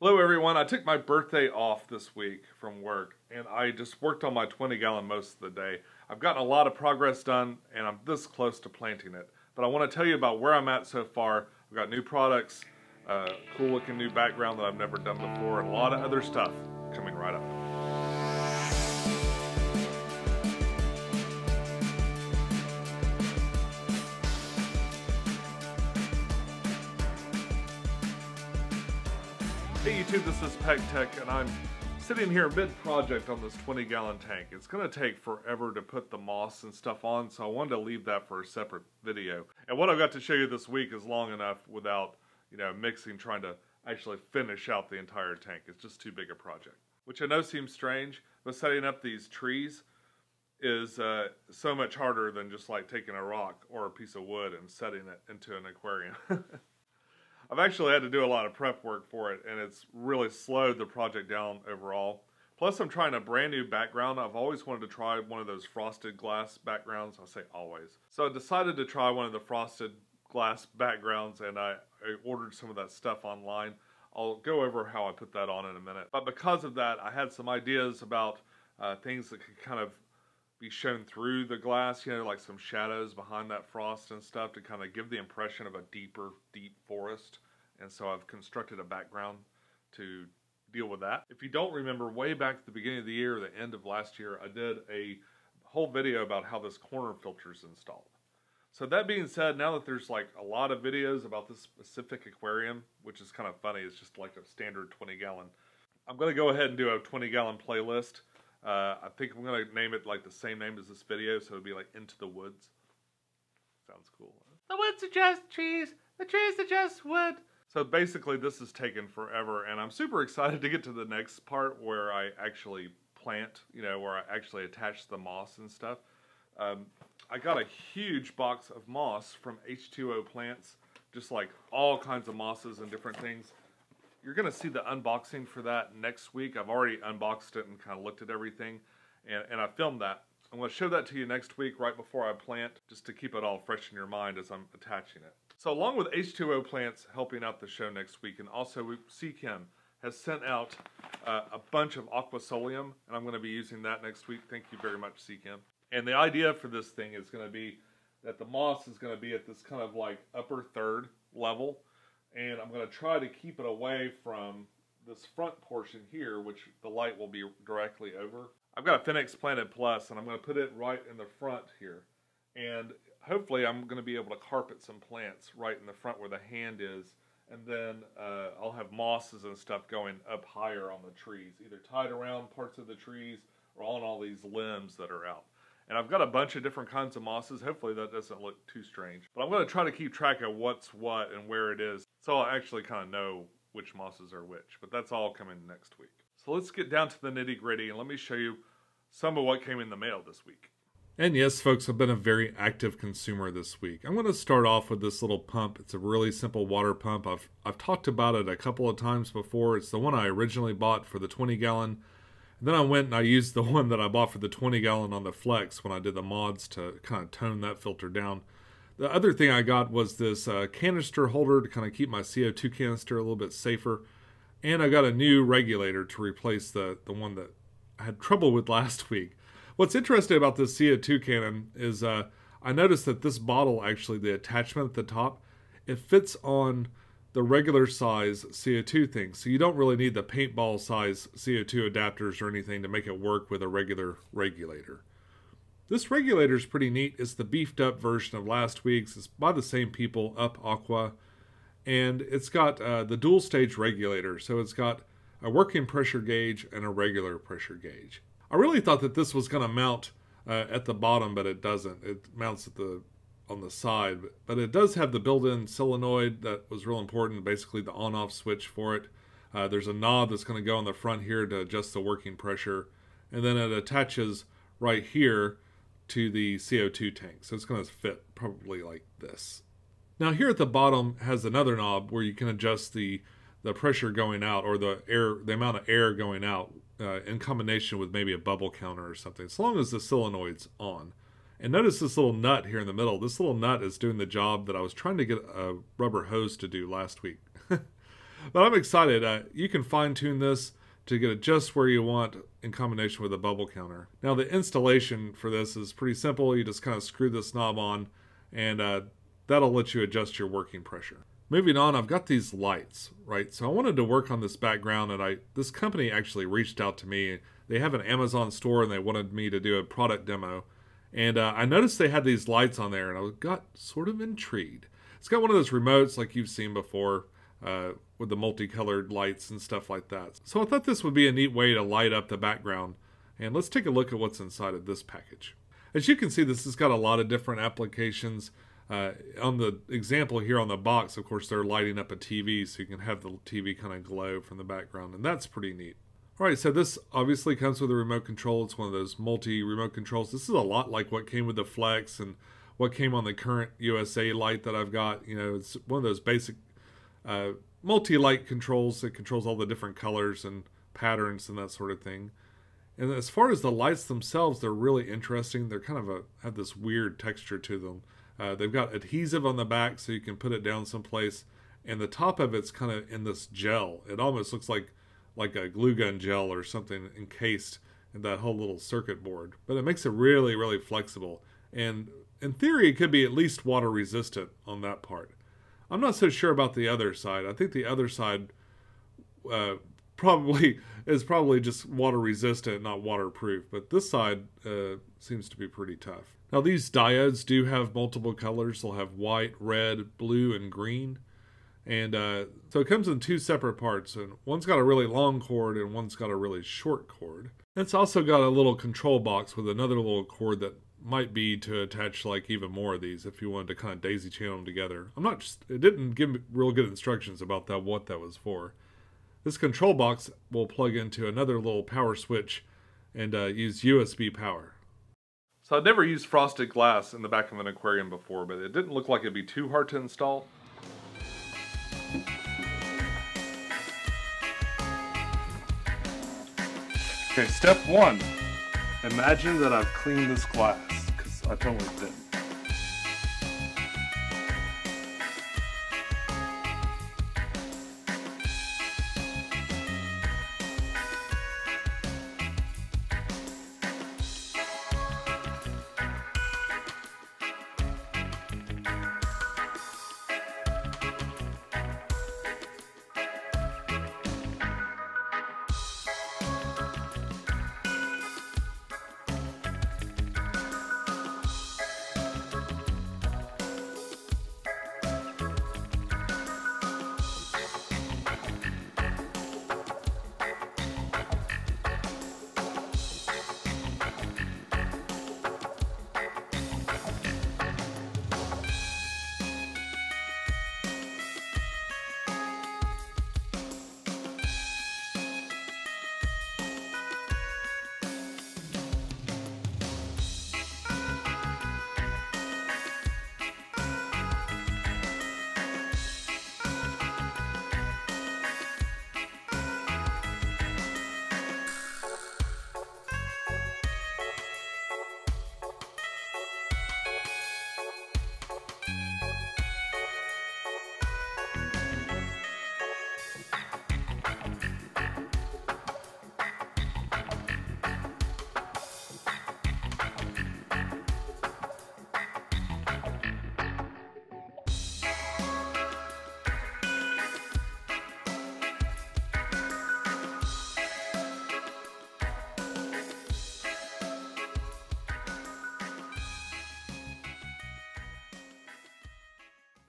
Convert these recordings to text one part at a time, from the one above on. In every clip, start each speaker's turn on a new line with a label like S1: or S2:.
S1: Hello everyone, I took my birthday off this week from work and I just worked on my 20-gallon most of the day. I've gotten a lot of progress done and I'm this close to planting it. But I want to tell you about where I'm at so far. I've got new products, cool looking new background that I've never done before, and a lot of other stuff coming right up. Hey YouTube, this is Peg Tech, and I'm sitting here mid-project on this 20-gallon tank. It's going to take forever to put the moss and stuff on, so I wanted to leave that for a separate video. And what I've got to show you this week is long enough without, mixing, trying to actually finish out the entire tank. It's just too big a project. Which I know seems strange, but setting up these trees is so much harder than just like taking a rock or a piece of wood and setting it into an aquarium. I've actually had to do a lot of prep work for it, and it's really slowed the project down overall. Plus, I'm trying a brand new background. I've always wanted to try one of those frosted glass backgrounds. I say always. So I decided to try one of the frosted glass backgrounds, and I ordered some of that stuff online. I'll go over how I put that on in a minute. But because of that, I had some ideas about things that could kind of be shown through the glass, like some shadows behind that frost and stuff to kind of give the impression of a deep forest. And so I've constructed a background to deal with that. If you don't remember, way back at the beginning of the year, the end of last year, I did a whole video about how this corner filter is installed. So that being said, now that there's like a lot of videos about this specific aquarium, which is kind of funny, it's just like a standard 20-gallon. I'm going to go ahead and do a 20-gallon playlist. I think I'm going to name it like the same name as this video, so it'll be like Into the Woods. Sounds cool. The woods are just trees, the trees are just wood. So basically this has taken forever, and I'm super excited to get to the next part where I actually plant, where I actually attach the moss and stuff. I got a huge box of moss from H2O Plants, just like all kinds of mosses and different things. You're going to see the unboxing for that next week. I've already unboxed it and kind of looked at everything, and I filmed that. I'm going to show that to you next week right before I plant, just to keep it all fresh in your mind as I'm attaching it. So along with H2O Plants helping out the show next week, and also Seachem has sent out a bunch of Aquasolium, and I'm going to be using that next week. Thank you very much, Seachem. And the idea for this thing is going to be that the moss is going to be at this kind of like upper third level, and I'm going to try to keep it away from this front portion here, which the light will be directly over. I've got a Phoenix Planet Plus, and I'm going to put it right in the front here. And hopefully I'm going to be able to carpet some plants right in the front where the hand is. And then I'll have mosses and stuff going up higher on the trees, either tied around parts of the trees or on all these limbs that are out. And I've got a bunch of different kinds of mosses. Hopefully that doesn't look too strange. But I'm going to try to keep track of what's what and where it is, so I'll actually kind of know which mosses are which. But that's all coming next week. So let's get down to the nitty-gritty, and let me show you some of what came in the mail this week. And yes, folks, I've been a very active consumer this week. I'm going to start off with this little pump. It's a really simple water pump. I've talked about it a couple of times before. It's the one I originally bought for the 20-gallon. Then I went and I used the one that I bought for the 20-gallon on the Flex when I did the mods to kind of tone that filter down. The other thing I got was this canister holder to kind of keep my CO2 canister a little bit safer. And I got a new regulator to replace the one that I had trouble with last week. What's interesting about this CO2 cannon is I noticed that this bottle, actually, the attachment at the top, it fits on the regular size CO2 thing. So you don't really need the paintball size CO2 adapters or anything to make it work with a regular regulator. This regulator is pretty neat. It's the beefed up version of last week's. It's by the same people, Up Aqua. And it's got the dual stage regulator. So it's got a working pressure gauge and a regular pressure gauge. I really thought that this was going to mount at the bottom, but it doesn't. It mounts at on the side, but it does have the built-in solenoid that was real important, basically the on-off switch for it. There's a knob that's going to go on the front here to adjust the working pressure, and then it attaches right here to the CO2 tank. So it's going to fit probably like this. Now here at the bottom has another knob where you can adjust the pressure going out, or the amount of air going out in combination with maybe a bubble counter or something, as long as the solenoid's on. And notice this little nut here in the middle. This little nut is doing the job that I was trying to get a rubber hose to do last week. But I'm excited. You can fine tune this to get it just where you want in combination with a bubble counter. Now the installation for this is pretty simple. You just kind of screw this knob on and that'll let you adjust your working pressure. Moving on, I've got these lights, right? So I wanted to work on this background and this company actually reached out to me. They have an Amazon store and they wanted me to do a product demo. And I noticed they had these lights on there and I got sort of intrigued. It's got one of those remotes like you've seen before with the multicolored lights and stuff like that. So I thought this would be a neat way to light up the background. And let's take a look at what's inside of this package. As you can see, this has got a lot of different applications. On the example here on the box, of course, they're lighting up a TV so you can have the TV kind of glow from the background, and that's pretty neat. Alright, so this obviously comes with a remote control. It's one of those multi-remote controls. This is a lot like what came with the Flex and what came on the current USA light that I've got. You know, it's one of those basic multi-light controls that controls all the different colors and patterns and that sort of thing. And as far as the lights themselves, they're really interesting. They're kind of have this weird texture to them. They've got adhesive on the back so you can put it down someplace, and the top of it's kind of in this gel. It almost looks like a glue gun gel or something encased in that whole little circuit board. But it makes it really, really flexible. And in theory, it could be at least water resistant on that part. I'm not so sure about the other side. I think the other side probably just water resistant, not waterproof. But this side seems to be pretty tough. Now these diodes do have multiple colors. They'll have white, red, blue, and green. And so it comes in two separate parts, and one's got a really long cord and one's got a really short cord. It's also got a little control box with another little cord that might be to attach like even more of these if you wanted to kind of daisy chain them together. It didn't give me real good instructions about what that was for. This control box will plug into another little power switch and use USB power. So I'd never used frosted glass in the back of an aquarium before, but it didn't look like it'd be too hard to install. Okay, step one. Imagine that I've cleaned this glass, because I totally didn't.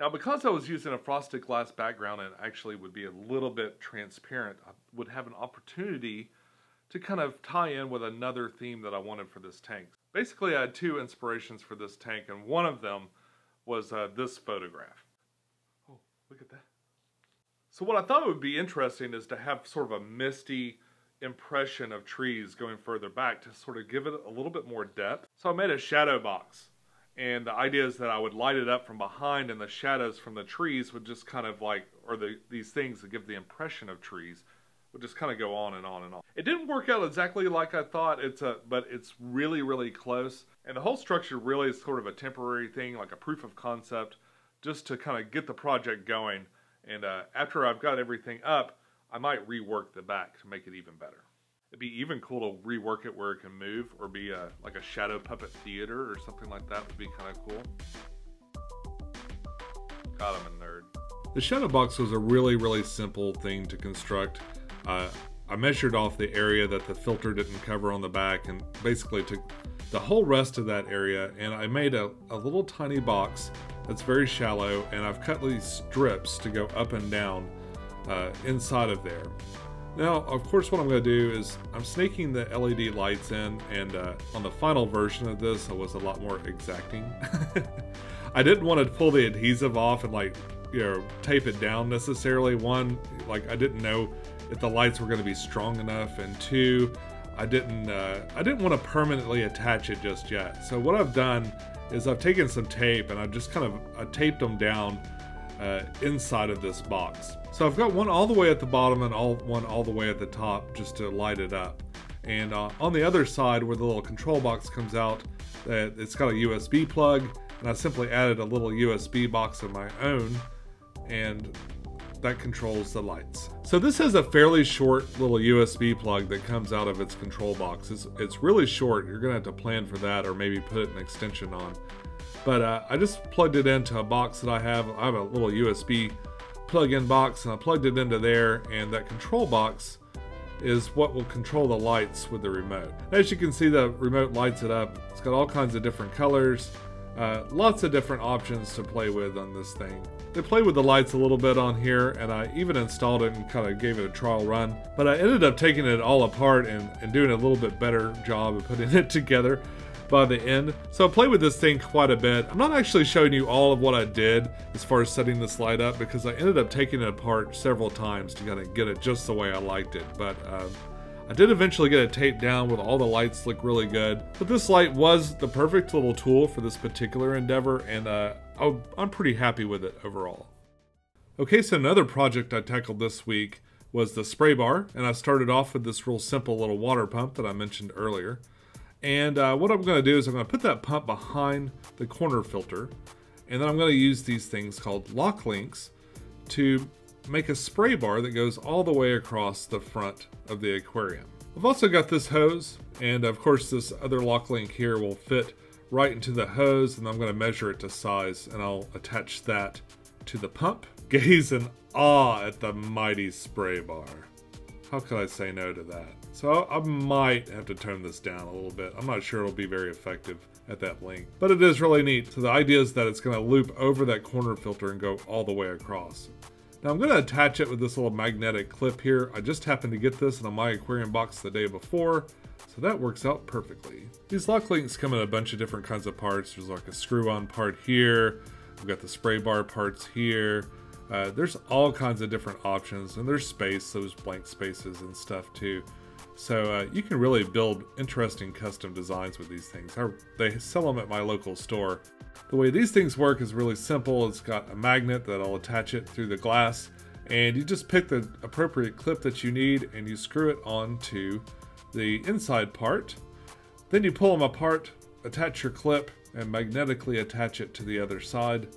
S1: Now, because I was using a frosted glass background and actually would be a little bit transparent, I would have an opportunity to kind of tie in with another theme that I wanted for this tank. Basically, I had two inspirations for this tank, and one of them was this photograph. Oh, look at that. So what I thought would be interesting is to have sort of a misty impression of trees going further back to sort of give it a little bit more depth. So I made a shadow box. And the idea is that I would light it up from behind, and the shadows from the trees would just kind of like, or these things that give the impression of trees, would just kind of go on and on and on. It didn't work out exactly like I thought, but it's really, really close. And the whole structure really is sort of a temporary thing, like a proof of concept, just to kind of get the project going And after I've got everything up, I might rework the back to make it even better. It'd be even cool to rework it where it can move, or be like a shadow puppet theater or something like that would be kind of cool. God, I'm a nerd. The shadow box was a really simple thing to construct. I measured off the area that the filter didn't cover on the back and basically took the whole rest of that area, and I made a little tiny box that's very shallow, and I've cut these strips to go up and down inside of there. Now, of course, what I'm going to do is I'm snaking the LED lights in, and on the final version of this, I was a lot more exacting. I didn't want to pull the adhesive off and, like, you know, tape it down necessarily. One, like, I didn't know if the lights were going to be strong enough, and two, I didn't want to permanently attach it just yet. So what I've done is I've taken some tape and I've just kind of taped them down inside of this box. So I've got one all the way at the bottom and one all the way at the top just to light it up. And on the other side where the little control box comes out, it's got a USB plug, and I simply added a little USB box of my own, and that controls the lights. So this has a fairly short little USB plug that comes out of its control box. It's really short. You're gonna have to plan for that, or maybe put an extension on. But I just plugged it into a box that I have. I have a little USB plug-in box, and I plugged it into there, and that control box is what will control the lights with the remote. As you can see, the remote lights it up. It's got all kinds of different colors, lots of different options to play with on this thing. They play with the lights a little bit on here, and I even installed it and kind of gave it a trial run. But I ended up taking it all apart and doing a little bit better job of putting it together by the end. So I played with this thing quite a bit. I'm not actually showing you all of what I did as far as setting this light up, because I ended up taking it apart several times to kind of get it just the way I liked it. But I did eventually get it taped down with all the lights look really good. But this light was the perfect little tool for this particular endeavor, and I'm pretty happy with it overall. Okay, so another project I tackled this week was the spray bar, and I started off with this real simple little water pump that I mentioned earlier. And what I'm going to do is I'm going to put that pump behind the corner filter, and then I'm going to use these things called lock links to make a spray bar that goes all the way across the front of the aquarium. I've also got this hose, and of course this other lock link here will fit right into the hose, and I'm going to measure it to size, and I'll attach that to the pump. Gaze in awe at the mighty spray bar. How could I say no to that? So I might have to tone this down a little bit. I'm not sure it'll be very effective at that length, but it is really neat. So the idea is that it's going to loop over that corner filter and go all the way across. Now I'm going to attach it with this little magnetic clip here. I just happened to get this in my aquarium box the day before, so that works out perfectly. These lock links come in a bunch of different kinds of parts. There's like a screw-on part here. We've got the spray bar parts here. There's all kinds of different options, and there's space, those blank spaces and stuff too. So you can really build interesting custom designs with these things. They sell them at my local store. The way these things work is really simple. It's got a magnet that'll attach it through the glass, and you just pick the appropriate clip that you need and you screw it onto the inside part. Then you pull them apart, attach your clip, and magnetically attach it to the other side.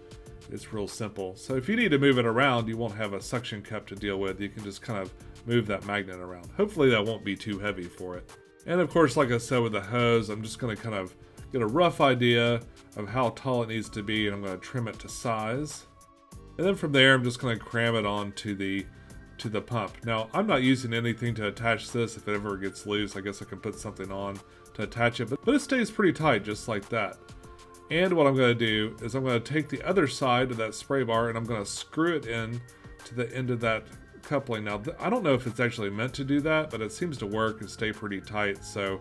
S1: It's real simple. So if you need to move it around, you won't have a suction cup to deal with. You can just kind of move that magnet around. Hopefully that won't be too heavy for it. And of course, like I said with the hose, I'm just going to kind of get a rough idea of how tall it needs to be, and I'm going to trim it to size. And then from there, I'm just going to cram it onto the pump. Now, I'm not using anything to attach this. If it ever gets loose, I guess I can put something on to attach it, but it stays pretty tight just like that. And what I'm going to do is I'm going to take the other side of that spray bar and I'm going to screw it in to the end of that coupling. Now, I don't know if it's actually meant to do that, but it seems to work and stay pretty tight, so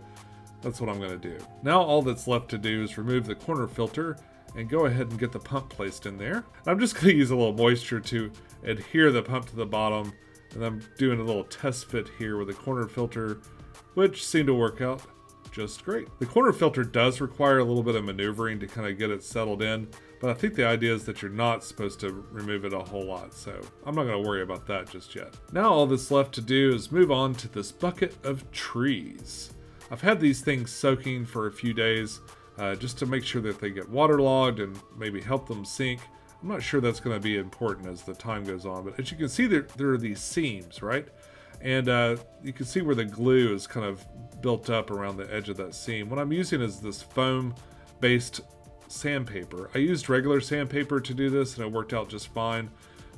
S1: that's what I'm going to do. Now all that's left to do is remove the corner filter and go ahead and get the pump placed in there. I'm just going to use a little moisture to adhere the pump to the bottom, and I'm doing a little test fit here with the corner filter, which seemed to work out just great. The corner filter does require a little bit of maneuvering to kind of get it settled in, but I think the idea is that you're not supposed to remove it a whole lot, so I'm not going to worry about that just yet. Now all that's left to do is move on to this bucket of trees. I've had these things soaking for a few days just to make sure that they get waterlogged and maybe help them sink. I'm not sure that's going to be important as the time goes on, but as you can see, there are these seams, right? And you can see where the glue is kind of built up around the edge of that seam. What I'm using is this foam-based sandpaper. I used regular sandpaper to do this, and it worked out just fine.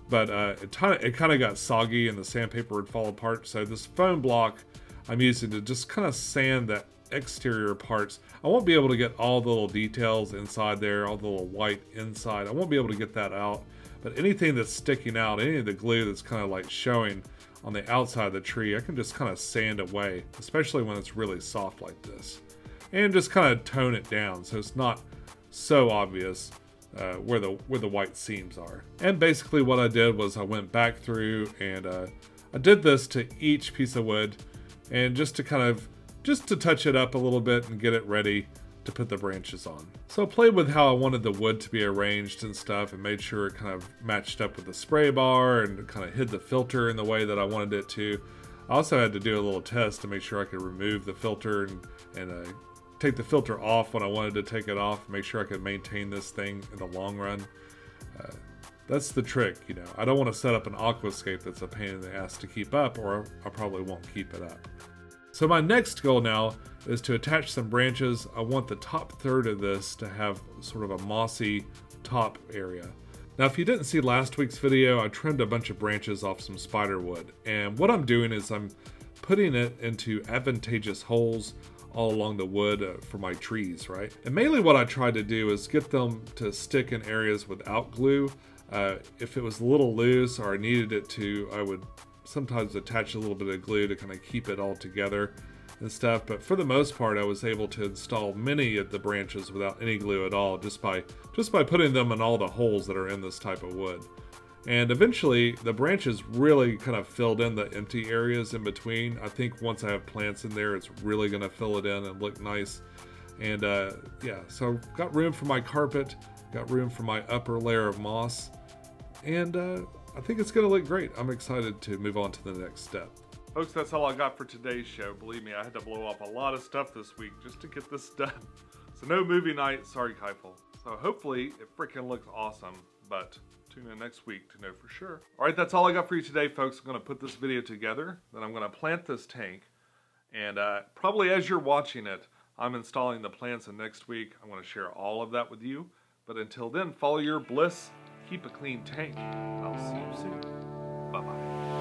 S1: But it kind of got soggy, and the sandpaper would fall apart. So this foam block I'm using to just kind of sand the exterior parts. I won't be able to get all the little details inside there, all the little white inside. I won't be able to get that out. But anything that's sticking out, any of the glue that's kind of like showing on the outside of the tree, I can just kind of sand away, especially when it's really soft like this. And just kind of tone it down so it's not so obvious where the white seams are. And basically what I did was I went back through and I did this to each piece of wood, and just to touch it up a little bit and get it ready to put the branches on. So I played with how I wanted the wood to be arranged and stuff, and made sure it kind of matched up with the spray bar and kind of hid the filter in the way that I wanted it to. I also had to do a little test to make sure I could remove the filter and take the filter off when I wanted to take it off, make sure I could maintain this thing in the long run. That's the trick, you know. I don't want to set up an aquascape that's a pain in the ass to keep up, or I probably won't keep it up. So my next goal now is to attach some branches. I want the top third of this to have sort of a mossy top area. Now, if you didn't see last week's video, I trimmed a bunch of branches off some spider wood. And what I'm doing is I'm putting it into advantageous holes all along the wood for my trees, right? And mainly what I tried to do is get them to stick in areas without glue. If it was a little loose or I needed it to, I would sometimes attach a little bit of glue to kind of keep it all together and stuff. But for the most part, I was able to install many of the branches without any glue at all, just by putting them in all the holes that are in this type of wood. And eventually the branches really kind of filled in the empty areas in between. I think once I have plants in there, it's really going to fill it in and look nice. And yeah, so got room for my carpet, got room for my upper layer of moss, and I think it's going to look great. I'm excited to move on to the next step. Folks, that's all I got for today's show. Believe me, I had to blow up a lot of stuff this week just to get this done. So no movie night, sorry Keifel. So hopefully it freaking looks awesome, but tune in next week to know for sure. All right, that's all I got for you today, folks. I'm going to put this video together, then I'm going to plant this tank, and probably as you're watching it, I'm installing the plants, and next week I'm going to share all of that with you. But until then, follow your bliss, keep a clean tank, and I'll see you soon. Bye-bye.